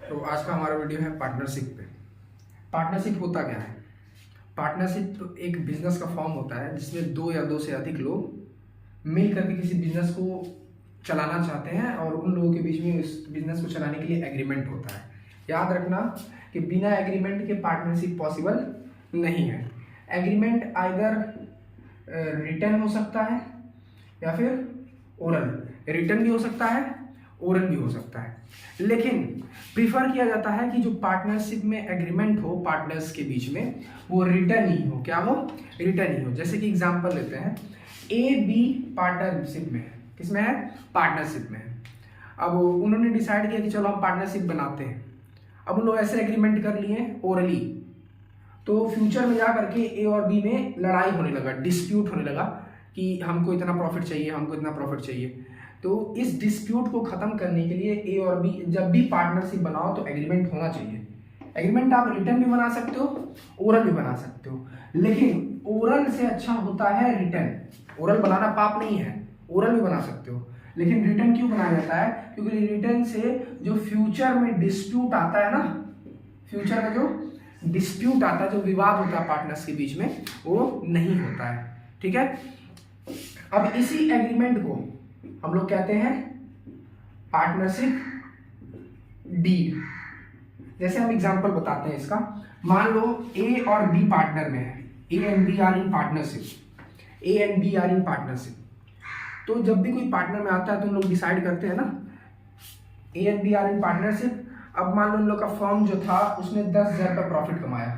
तो आज का हमारा वीडियो है पार्टनरशिप पे। पार्टनरशिप होता क्या है? पार्टनरशिप एक बिजनेस का फॉर्म होता है जिसमें दो या दो से अधिक लोग मिल करके किसी बिजनेस को चलाना चाहते हैं और उन लोगों के बीच में उस बिजनेस को चलाने के लिए एग्रीमेंट होता है। याद रखना कि बिना एग्रीमेंट के पार्टनरशिप पॉसिबल नहीं है। एग्रीमेंट आइदर रिटन हो सकता है या फिर ओरल। रिटन भी हो सकता है, ओरल भी हो सकता है, लेकिन प्रीफर किया जाता है कि जो पार्टनरशिप में एग्रीमेंट हो पार्टनर्स के बीच में वो रिटर्न ही हो। क्या हो? रिटर्न ही हो। जैसे कि एग्जांपल लेते हैं, ए बी पार्टनरशिप में है। किसमें है? पार्टनरशिप में है। अब उन्होंने डिसाइड किया कि चलो हम पार्टनरशिप बनाते हैं। अब उन लोग ऐसे एग्रीमेंट कर लिए ओरली, तो फ्यूचर में जा करके ए और बी में लड़ाई होने लगा, डिस्प्यूट होने लगा कि हमको इतना प्रॉफिट चाहिए, हमको इतना प्रॉफिट चाहिए। तो इस डिस्प्यूट को खत्म करने के लिए ए और बी जब भी पार्टनरशिप बनाओ तो एग्रीमेंट होना चाहिए। एग्रीमेंट आप रिटर्न भी बना सकते हो, ओरल भी बना सकते हो, लेकिन ओरल से अच्छा होता है रिटर्न। ओरल बनाना पाप नहीं है, ओरल भी बना सकते हो, लेकिन रिटर्न क्यों बनाया जाता है? क्योंकि रिटर्न से जो फ्यूचर में डिस्प्यूट आता है ना, फ्यूचर में जो डिस्प्यूट आता है, जो विवाद होता है पार्टनर्स के बीच में, वो नहीं होता है। ठीक है। अब इसी एग्रीमेंट को हम लोग कहते हैं पार्टनरशिप डीड। जैसे हम एग्जांपल बताते हैं इसका। मान लो ए और बी पार्टनर में है, A and B are in partnership, A and B are in partnership. तो जब भी कोई पार्टनर में आता है तो उन लोग डिसाइड करते हैं ना, A and B are in partnership. अब मान लो उन लोग का फर्म जो था उसने 10,000 का प्रॉफिट कमाया।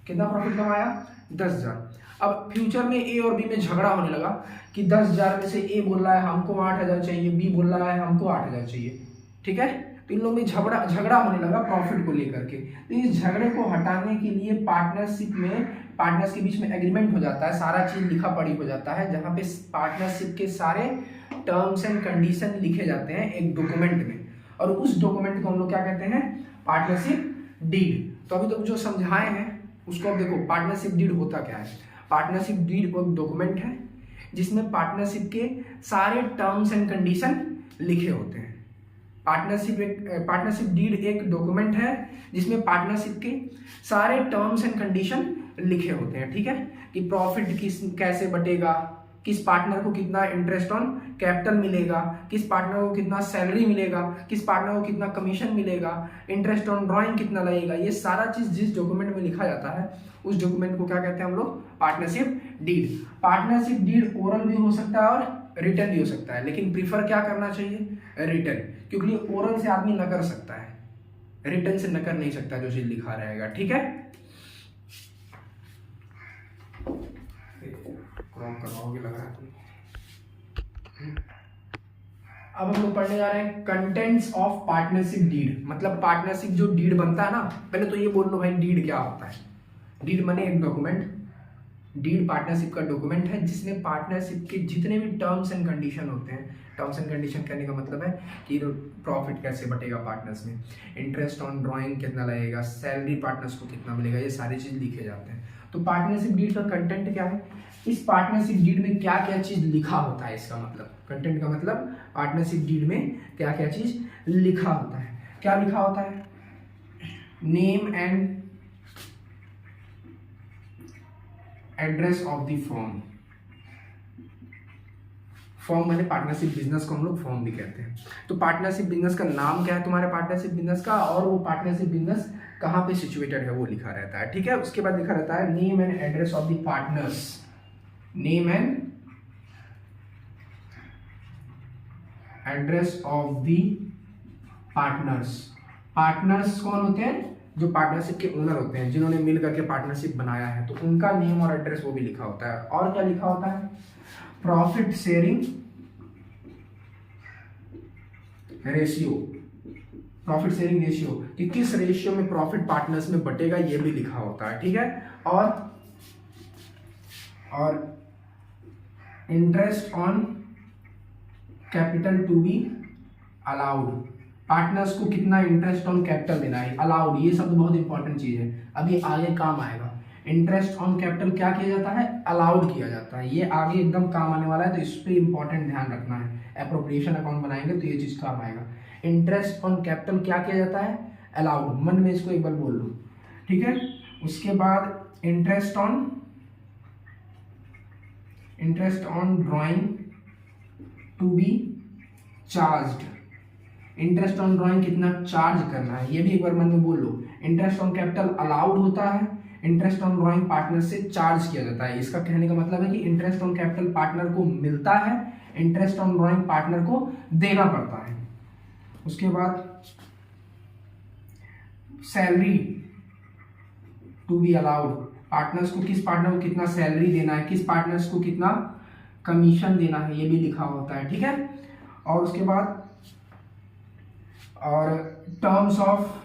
कितना प्रॉफिट कमाया? 10,000। अब फ्यूचर में ए और बी में झगड़ा होने लगा कि 10,000 में से ए बोल रहा है हमको 8,000 चाहिए, बी बोल रहा है हमको 8,000 चाहिए। ठीक है। तो इन लोगों में झगड़ा होने लगा प्रॉफिट को लेकर के। तो इस झगड़े को हटाने के लिए पार्टनरशिप में पार्टनर्स के बीच में एग्रीमेंट हो जाता है, सारा चीज लिखा पढ़ी हो जाता है, जहां पे पार्टनरशिप के सारे टर्म्स एंड कंडीशन लिखे जाते हैं एक डॉक्यूमेंट में, और उस डॉक्यूमेंट को हम लोग क्या कहते हैं? Partnership deed. तो अभी तक जो समझाए हैं उसको अब देखो, पार्टनरशिप डीड होता क्या है? पार्टनरशिप डीड एक डॉक्यूमेंट है जिसमें पार्टनरशिप के सारे टर्म्स एंड कंडीशन लिखे होते हैं। पार्टनरशिप डीड एक डॉक्यूमेंट है जिसमें पार्टनरशिप के सारे टर्म्स एंड कंडीशन लिखे होते हैं। ठीक है। कि प्रॉफिट कैसे बटेगा, किस पार्टनर को कितना इंटरेस्ट ऑन कैपिटल मिलेगा, किस पार्टनर को कितना सैलरी मिलेगा, किस पार्टनर को कितना कमीशन मिलेगा, इंटरेस्ट ऑन ड्राइंग कितना लगेगा, ये सारा चीज जिस डॉक्यूमेंट में लिखा जाता है उस डॉक्यूमेंट को क्या कहते हैं हम लोग? Partnership deed. Partnership deed oral भी हो सकता है और रिटर्न भी हो सकता है, लेकिन प्रीफर क्या करना चाहिए? रिटर्न, क्योंकि ओरल से आदमी न कर सकता है, रिटर्न से न कर नहीं सकता जो चीज लिखा रहेगा। ठीक है। करवाओगे लग रहा है। अब हम लोग पढ़ने जा रहे हैं कंटेंट्स ऑफ पार्टनरशिप डीड। मतलब पार्टनरशिप जो डीड बनता है ना, पहले तो ये बोल लो भाई डीड क्या होता है। डीड माने एक डॉक्यूमेंट। डीड पार्टनरशिप का डॉक्यूमेंट है जिसमें पार्टनरशिप के जितने भी टर्म्स एंड कंडीशन होते हैं, टर्म्स एंड कंडीशन कहने का मतलब है कि प्रॉफिट कैसे बटेगा पार्टनर्स में, इंटरेस्ट ऑन ड्राइंग कितना लगेगा, सैलरी पार्टनर्स को कितना मिलेगा, ये सारी चीज लिखे जाते हैं। तो पार्टनरशिप डीड का कंटेंट क्या है? इस पार्टनरशिप डीड में क्या क्या चीज लिखा होता है, इसका मतलब कंटेंट का मतलब पार्टनरशिप डीड में क्या क्या चीज लिखा होता है। क्या लिखा होता है? Name and address of the firm. Firm मैंने पार्टनरशिप बिजनेस को हम लोग फर्म भी कहते हैं। तो पार्टनरशिप बिजनेस का नाम क्या है तुम्हारे पार्टनरशिप बिजनेस का, और वो पार्टनरशिप बिजनेस कहाँ पे सिचुएटेड है वो लिखा रहता है। ठीक है। उसके बाद लिखा रहता है name and address of the partners. Name and address of the partners. Partners कौन होते हैं? जो पार्टनरशिप के ओनर होते हैं, जिन्होंने मिल करके पार्टनरशिप बनाया है, तो उनका नेम और एड्रेस वो भी लिखा होता है। और क्या लिखा होता है? Profit sharing ratio. Profit sharing ratio कि किस रेशियो में प्रॉफिट पार्टनर्स में बटेगा, ये भी लिखा होता है। ठीक है। और interest on capital to be allowed. Partners को कितना इंटरेस्ट ऑन कैपिटल देना है, अलाउड। ये सब बहुत इंपॉर्टेंट चीज है, अभी आगे काम आएगा। इंटरेस्ट ऑन कैपिटल क्या किया जाता है? अलाउड किया जाता है। ये आगे एकदम काम आने वाला है, तो इस पर इंपॉर्टेंट ध्यान रखना है। एप्रोप्रिएशन अकाउंट बनाएंगे तो ये चीज काम आएगा। इंटरेस्ट ऑन कैपिटल क्या किया जाता है? अलाउड, मन में इसको एक बार बोल लो, ठीक है। उसके बाद interest on drawing to be charged, interest on drawing कितना चार्ज करना है, ये भी एक बार मन में बोल लो। इंटरेस्ट ऑन कैपिटल अलाउड होता है, इंटरेस्ट ऑन ड्राइंग पार्टनर से चार्ज किया जाता है। इसका कहने का मतलब है कि इंटरेस्ट ऑन कैपिटल पार्टनर को मिलता है, इंटरेस्ट ऑन ड्राइंग पार्टनर को देना पड़ता है। उसके बाद salary to be allowed, partners को, किस पार्टनर को कितना सैलरी देना है, किस पार्टनर्स को कितना कमीशन देना है, ये भी लिखा होता है, ठीक है। और उसके बाद और terms of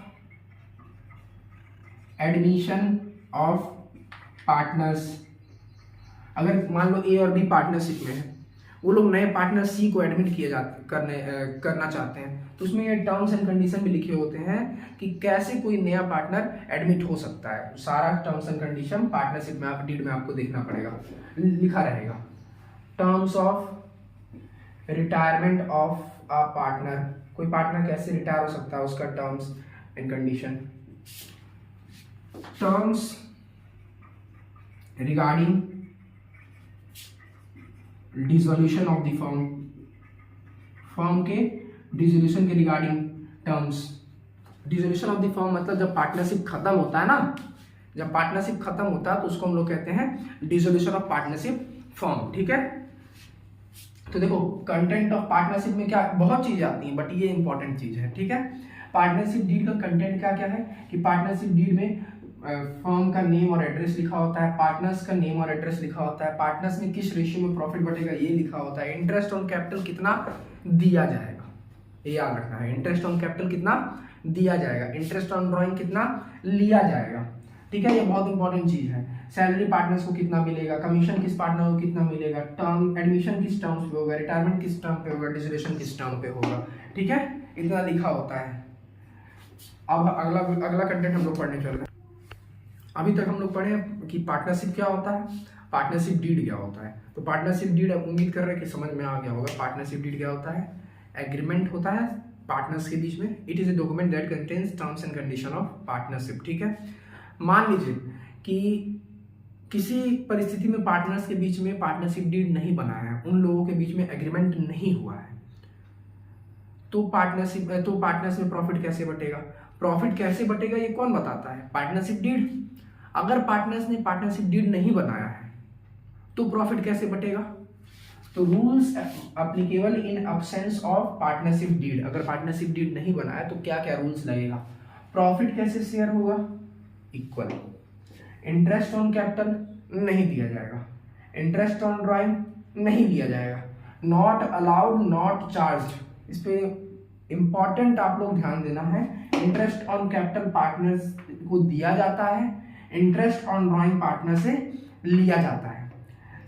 admission of partners, अगर मान लो ए और बी पार्टनरशिप में है, वो लोग नए पार्टनर सी को एडमिट करना चाहते हैं, तो उसमें ये टर्म्स एंड कंडीशन भी लिखे होते हैं कि कैसे कोई नया पार्टनर एडमिट हो सकता है। सारा टर्म्स एंड कंडीशन पार्टनरशिप में डीड में आपको देखना पड़ेगा, लिखा रहेगा। Terms of retirement of a partner, कोई पार्टनर कैसे रिटायर हो सकता है, उसका terms and condition. Terms regarding dissolution of the firm, firm के डिसोल्यूशन के regarding terms. Dissolution of the firm मतलब जब पार्टनरशिप खत्म होता है ना, जब पार्टनरशिप खत्म होता है तो उसको हम लोग कहते हैं डिसोल्यूशन ऑफ पार्टनरशिप फर्म, ठीक है। तो देखो कंटेंट ऑफ पार्टनरशिप में क्या बहुत चीजें आती हैं, बट ये इंपॉर्टेंट चीज है, ठीक है। पार्टनरशिप डीड का कंटेंट क्या क्या है कि पार्टनरशिप डीड में फर्म का नेम और एड्रेस लिखा होता है, पार्टनर्स का नेम और एड्रेस लिखा होता है, पार्टनर्स में किस रेशियो में प्रॉफिट बटेगा ये लिखा होता है, इंटरेस्ट ऑन कैपिटल कितना दिया जाएगा, ये याद रखना है। इंटरेस्ट ऑन कैपिटल कितना दिया जाएगा, इंटरेस्ट ऑन ड्राइंग कितना लिया जाएगा, ठीक है। ये बहुत इंपॉर्टेंट चीज है। सैलरी पार्टनर्स को कितना मिलेगा, कमीशन किस पार्टनर को कितना मिलेगा, टर्म एडमिशन किस टर्म्स पे होगा, रिटायरमेंट किस टर्म पे होगा, डिसोल्यूशन किस टर्म पे होगा, ठीक है। इतना लिखा होता है। अब अगला कंटेंट हम लोग पढ़ने चल रहे हैं। अभी तक हम लोग पढ़े कि पार्टनरशिप क्या होता है, पार्टनरशिप डीड क्या होता है। तो पार्टनरशिप डीड उम्मीद कर रहे हैं कि समझ में आ गया होगा। पार्टनरशिप डीड क्या होता है, एग्रीमेंट होता है पार्टनर्स के बीच में। It is a document that contains terms and condition of partnership, ठीक है। मान लीजिए कि किसी परिस्थिति में पार्टनर्स के बीच में पार्टनरशिप डीड नहीं बना है, उन लोगों के बीच में एग्रीमेंट नहीं हुआ है, तो पार्टनर्स में प्रॉफिट कैसे बटेगा, प्रॉफिट कैसे बटेगा ये कौन बताता है, पार्टनरशिप डीड। अगर पार्टनर्स ने पार्टनरशिप डीड नहीं बनाया है तो प्रॉफिट कैसे बटेगा, तो rules applicable in absence of partnership deed. अगर पार्टनरशिप डीड नहीं बनाया तो क्या क्या रूल्स लगेगा, प्रॉफिट कैसे शेयर होगा, इक्वल। इंटरेस्ट ऑन कैपिटल नहीं दिया जाएगा, इंटरेस्ट ऑन ड्राइंग नहीं दिया जाएगा, नॉट अलाउड नॉट चार्ज। इस पे इंपॉर्टेंट आप लोग ध्यान देना है। इंटरेस्ट ऑन कैपिटल पार्टनर्स को दिया जाता है, इंटरेस्ट ऑन ड्राइंग पार्टनर से लिया जाता है।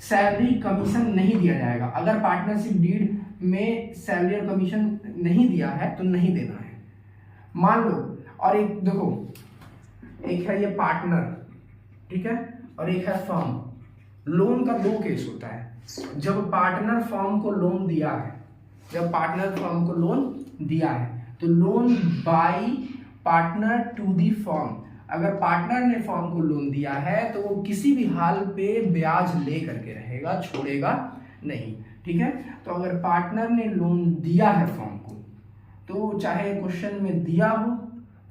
सैलरी कमीशन नहीं दिया जाएगा, अगर पार्टनरशिप डीड में सैलरी और कमीशन नहीं दिया है तो नहीं देना है, मान लो। और एक देखो, एक है ये पार्टनर, ठीक है, और एक है फर्म। लोन का दो केस होता है। जब पार्टनर फर्म को लोन दिया है, जब पार्टनर फर्म को लोन दिया है तो loan by partner to the firm. अगर पार्टनर ने फर्म को लोन दिया है तो वो किसी भी हाल पे ब्याज ले करके रहेगा, छोड़ेगा नहीं, ठीक है। तो अगर पार्टनर ने लोन दिया है फर्म को, तो चाहे क्वेश्चन में दिया हो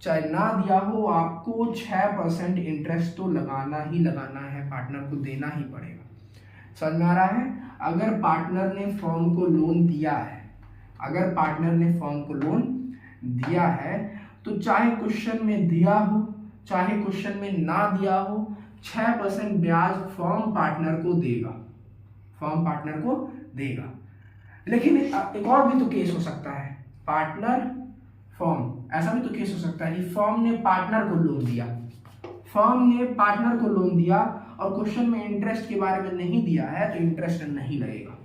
चाहे ना दिया हो, आपको 6% इंटरेस्ट तो लगाना ही लगाना है, पार्टनर को देना ही पड़ेगा। समझ में आ रहा है। अगर पार्टनर ने फर्म को लोन दिया है, अगर पार्टनर ने फर्म को लोन दिया है तो चाहे क्वेश्चन में दिया हो चाहे क्वेश्चन में ना दिया हो, 6% ब्याज फर्म पार्टनर को देगा, फर्म पार्टनर को देगा। लेकिन एक और भी तो केस हो सकता है, पार्टनर फर्म, ऐसा भी तो केस हो सकता है कि फर्म ने पार्टनर को लोन दिया, फर्म ने पार्टनर को लोन दिया और क्वेश्चन में इंटरेस्ट के बारे में नहीं दिया है तो इंटरेस्ट नहीं लगेगा।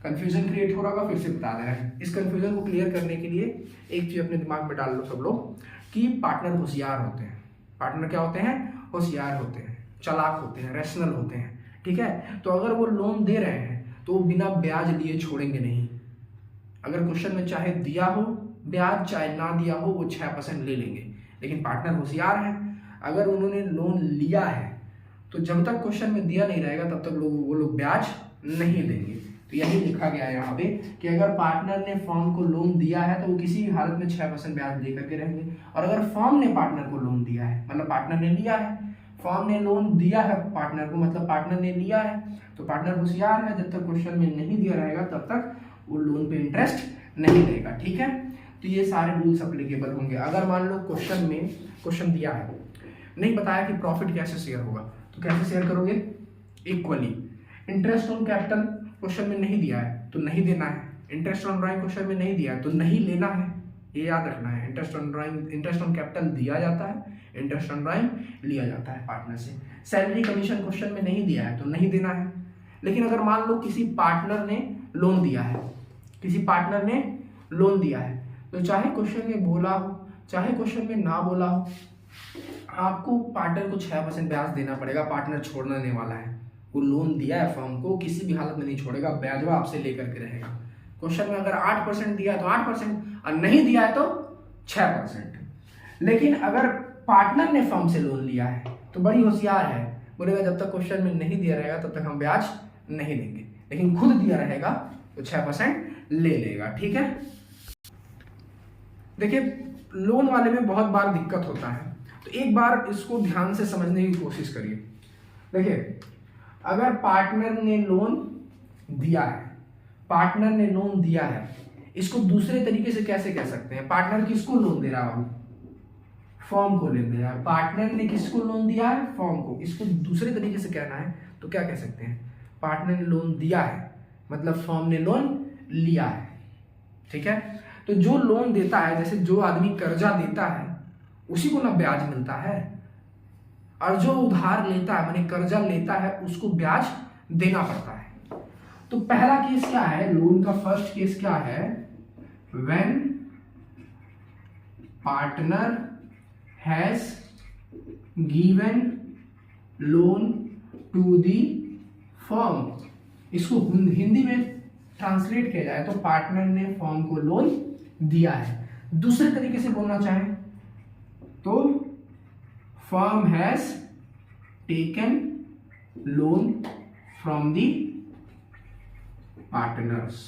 कंफ्यूजन क्रिएट हो रहा होगा, फिर से बता रहे हैं। इस कंफ्यूजन को क्लियर करने के लिए एक चीज अपने दिमाग में डाल लो सब लोग कि पार्टनर होशियार होते हैं। पार्टनर क्या होते हैं, होशियार होते हैं, चालाक होते हैं, रैशनल होते हैं, ठीक है। तो अगर वो लोन दे रहे हैं तो वो बिना ब्याज लिए छोड़ेंगे नहीं। अगर क्वेश्चन में चाहे दिया हो ब्याज चाहे ना दिया हो वो 6% ले लेंगे। लेकिन पार्टनर होशियार है, अगर उन्होंने लोन लिया है तो जब तक क्वेश्चन में दिया नहीं रहेगा तब तक वो लोग ब्याज नहीं देंगे। तो यही लिखा गया है यहाँ पे कि अगर पार्टनर ने फर्म को लोन दिया है तो वो किसी भी हालत में 6% ब्याज लेकर के रहेंगे। और अगर फर्म ने पार्टनर को लोन दिया है, मतलब पार्टनर ने लिया है, फर्म ने लोन दिया है पार्टनर को, मतलब पार्टनर ने लिया है, तो पार्टनर होशियार है, जब तक क्वेश्चन में नहीं दिया रहेगा तब तक वो लोन पे इंटरेस्ट नहीं देगा। ठीक है, तो ये सारे रूल्स अप्लीकेबल होंगे। अगर मान लो क्वेश्चन दिया है, नहीं बताया कि प्रॉफिट कैसे शेयर होगा, तो कैसे शेयर करोगे? Equally. Interest on capital question में नहीं दिया है तो नहीं देना है, इंटरेस्ट ऑन ड्राइंग क्वेश्चन में नहीं दिया है तो नहीं लेना है, ये याद रखना है। इंटरेस्ट ऑन कैपिटल दिया जाता है, इंटरेस्ट ऑन ड्राइंग लिया जाता है पार्टनर से। सैलरी कमीशन क्वेश्चन में नहीं दिया है तो नहीं देना है। लेकिन अगर मान लो किसी पार्टनर ने लोन दिया है, तो चाहे क्वेश्चन में बोला हो चाहे क्वेश्चन में ना बोला हो, आपको पार्टनर को 6% ब्याज देना पड़ेगा। पार्टनर छोड़ने वाला है, वो लोन दिया है फर्म को, किसी भी हालत में नहीं छोड़ेगा, ब्याज आपसे लेकर के रहेगा। क्वेश्चन में अगर 8% दिया है तो 8% और नहीं दिया है तो 6%। लेकिन अगर पार्टनर ने फर्म से लोन लिया है तो बड़ी होशियार है, बोलेगा जब तक क्वेश्चन में नहीं दिया रहेगा तब तक हम ब्याज नहीं देंगे, लेकिन खुद दिया रहेगा तो 6% ले लेगा। ठीक है, देखिए लोन वाले में बहुत बार दिक्कत होता है, तो एक बार इसको ध्यान से समझने की कोशिश करिए। देखिए अगर पार्टनर ने लोन दिया है, इसको दूसरे तरीके से कैसे कह सकते हैं? पार्टनर किसको लोन दे रहा है? फर्म को लोन दे रहा है। पार्टनर ने किसको लोन दिया है? फर्म को। इसको दूसरे तरीके से कहना है तो क्या कह सकते हैं? पार्टनर ने लोन दिया है मतलब फर्म ने लोन लिया है। ठीक है, तो जो लोन देता है, जैसे जो आदमी कर्जा देता है उसी को ना ब्याज मिलता है, और जो उधार लेता है माने कर्जा लेता है उसको ब्याज देना पड़ता है। तो पहला केस क्या है? लोन का फर्स्ट केस क्या है? When partner has given loan to the firm. इसको हिंदी में ट्रांसलेट किया जाए तो पार्टनर ने फर्म को लोन दिया है। दूसरे तरीके से बोलना चाहे तो firm has taken loan from the partners,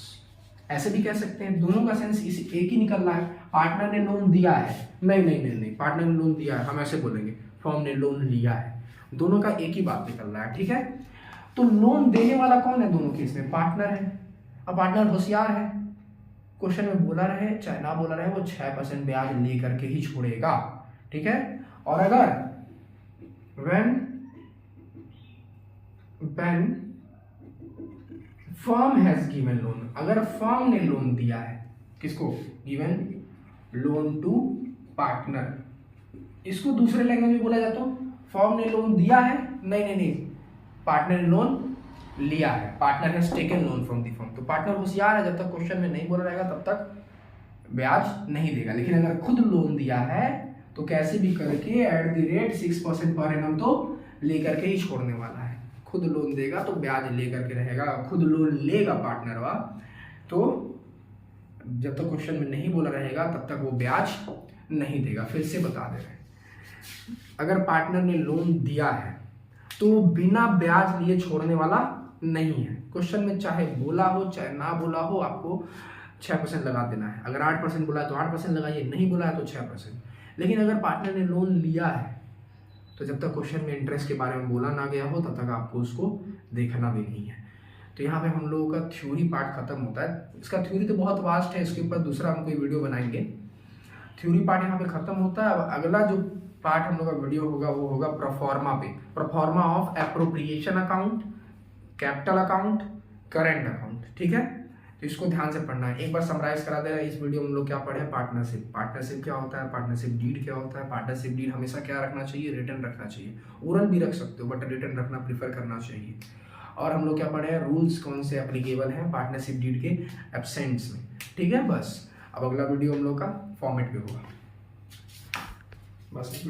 ऐसे भी कह सकते हैं। दोनों का सेंस इस एक ही निकल रहा है। पार्टनर ने लोन दिया है, नहीं, पार्टनर ने लोन दिया है, हम ऐसे बोलेंगे फर्म ने लोन लिया है। दोनों का एक ही बात निकल रहा है। ठीक है, तो लोन देने वाला कौन है? दोनों केस में पार्टनर है। अब पार्टनर होशियार है, क्वेश्चन में बोला रहे चाहे ना बोला रहे वो 6% ब्याज लेकर के ही छोड़ेगा। ठीक है, और अगर when firm has given loan, अगर फर्म ने लोन दिया है, किसको? Given loan to partner. इसको दूसरे लैंग्वेज में बोला जाता है फर्म ने लोन दिया है, नहीं, पार्टनर ने लोन लिया है। Partner has taken loan from the firm. तो पार्टनर होशियार है, जब तक क्वेश्चन में नहीं बोला रहेगा तब तक ब्याज नहीं देगा। लेकिन अगर खुद लोन दिया है तो कैसे भी करके at the rate 6% per annum तो लेकर के ही छोड़ने वाला है। खुद लोन देगा तो ब्याज लेकर के रहेगा, खुद लोन लेगा पार्टनर वा, तो जब तक क्वेश्चन में नहीं बोला रहेगा तब तक वो ब्याज नहीं देगा। फिर से बता दे रहे हैं, अगर पार्टनर ने लोन दिया है तो बिना ब्याज लिए छोड़ने वाला नहीं है। क्वेश्चन में चाहे बोला हो चाहे ना बोला हो, आपको 6% लगा देना है। अगर 8% बोला है तो 8% लगाइए, नहीं बोला है तो 6%। लेकिन अगर पार्टनर ने लोन लिया है तो जब तक क्वेश्चन में इंटरेस्ट के बारे में बोला ना गया हो तब तक आपको उसको देखना भी नहीं है। तो यहाँ पे हम लोगों का थ्योरी पार्ट खत्म होता है। इसका थ्योरी तो बहुत वास्ट है, इसके ऊपर दूसरा हम कोई वीडियो बनाएंगे। थ्योरी पार्ट यहाँ पे खत्म होता है। अब अगला जो पार्ट हम लोग का वीडियो होगा वो होगा प्रोफॉर्मा पे, proforma of appropriation account, capital account, current account. ठीक है, तो इसको ध्यान से पढ़ना है। एक बार समराइज करा दे रहा है। इस वीडियो में हम लोग क्या पढ़े? पार्टनरशिप क्या होता है, पार्टनरशिप डीड क्या होता है। पार्टनरशिप डीड हमेशा क्या रखना चाहिए? रिटर्न रखना चाहिए। ओरल भी रख सकते हो बट रिटर्न रखना प्रीफर करना चाहिए। और हम लोग क्या पढ़े? रूल्स कौन से एप्लीकेबल हैं पार्टनरशिप डीड के एब्सेंट्स में। ठीक है, बस अब अगला वीडियो हम लोग का फॉर्मेट पे होगा। बस